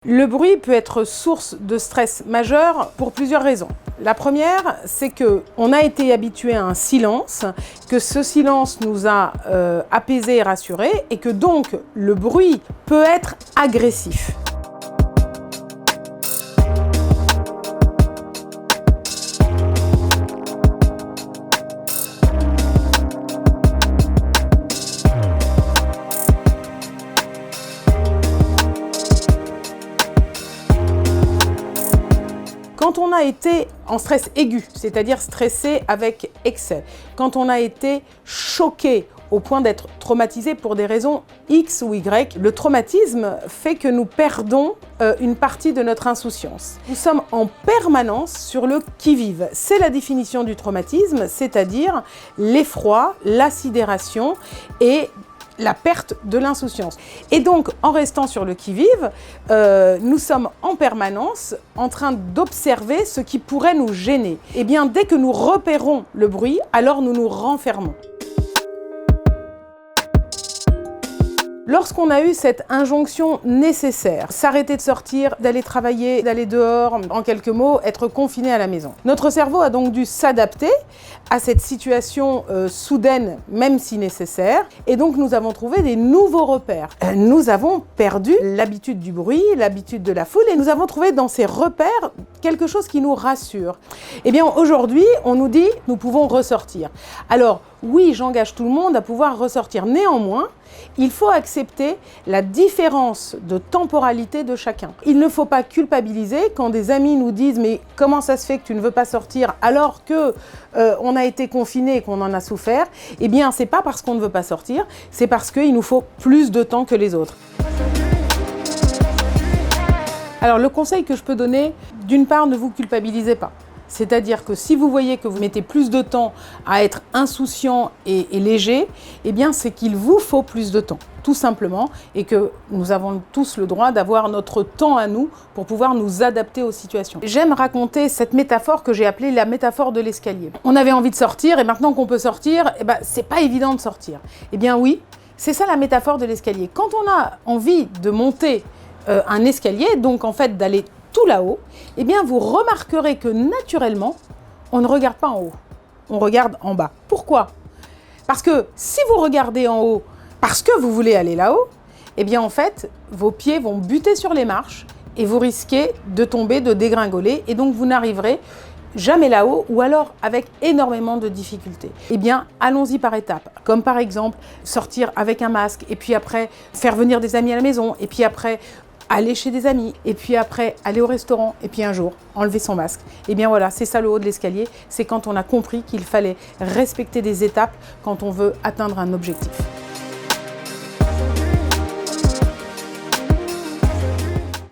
Le bruit peut être source de stress majeur pour plusieurs raisons. La première, c'est qu'on a été habitué à un silence, que ce silence nous a apaisés et rassurés, et que donc le bruit peut être agressif. Quand on a été en stress aigu, c'est-à-dire stressé avec excès, quand on a été choqué au point d'être traumatisé pour des raisons X ou Y, le traumatisme fait que nous perdons une partie de notre insouciance. Nous sommes en permanence sur le qui-vive. C'est la définition du traumatisme, c'est-à-dire l'effroi, la sidération et la perte de l'insouciance. Et donc, en restant sur le qui-vive, nous sommes en permanence en train d'observer ce qui pourrait nous gêner. Et bien, dès que nous repérons le bruit, alors nous nous renfermons. Lorsqu'on a eu cette injonction nécessaire, s'arrêter de sortir, d'aller travailler, d'aller dehors, en quelques mots, être confiné à la maison. Notre cerveau a donc dû s'adapter à cette situation soudaine, même si nécessaire, et donc nous avons trouvé des nouveaux repères. Nous avons perdu l'habitude du bruit, l'habitude de la foule, et nous avons trouvé dans ces repères quelque chose qui nous rassure. Eh bien aujourd'hui, on nous dit nous pouvons ressortir. Alors oui, j'engage tout le monde à pouvoir ressortir. Néanmoins, il faut accepter la différence de temporalité de chacun. Il ne faut pas culpabiliser quand des amis nous disent « mais comment ça se fait que tu ne veux pas sortir alors que on a été confiné et qu'on en a souffert ?» Eh bien, c'est pas parce qu'on ne veut pas sortir, c'est parce qu'il nous faut plus de temps que les autres. Alors, le conseil que je peux donner, d'une part, ne vous culpabilisez pas. C'est-à-dire que si vous voyez que vous mettez plus de temps à être insouciant et léger, eh bien c'est qu'il vous faut plus de temps, tout simplement, et que nous avons tous le droit d'avoir notre temps à nous pour pouvoir nous adapter aux situations. J'aime raconter cette métaphore que j'ai appelée la métaphore de l'escalier. On avait envie de sortir et maintenant qu'on peut sortir, eh ben, c'est pas évident de sortir. Eh bien oui, c'est ça la métaphore de l'escalier. Quand on a envie de monter un escalier, donc en fait d'aller tout là-haut, eh bien vous remarquerez que naturellement, on ne regarde pas en haut, on regarde en bas. Pourquoi? Parce que si vous regardez en haut parce que vous voulez aller là-haut, eh bien en fait, vos pieds vont buter sur les marches et vous risquez de tomber, de dégringoler, et donc vous n'arriverez jamais là-haut, ou alors avec énormément de difficultés. Eh bien, allons-y par étapes, comme par exemple sortir avec un masque, et puis après faire venir des amis à la maison, et puis après aller chez des amis, et puis après aller au restaurant, et puis un jour enlever son masque. Et bien voilà, c'est ça le haut de l'escalier, c'est quand on a compris qu'il fallait respecter des étapes quand on veut atteindre un objectif.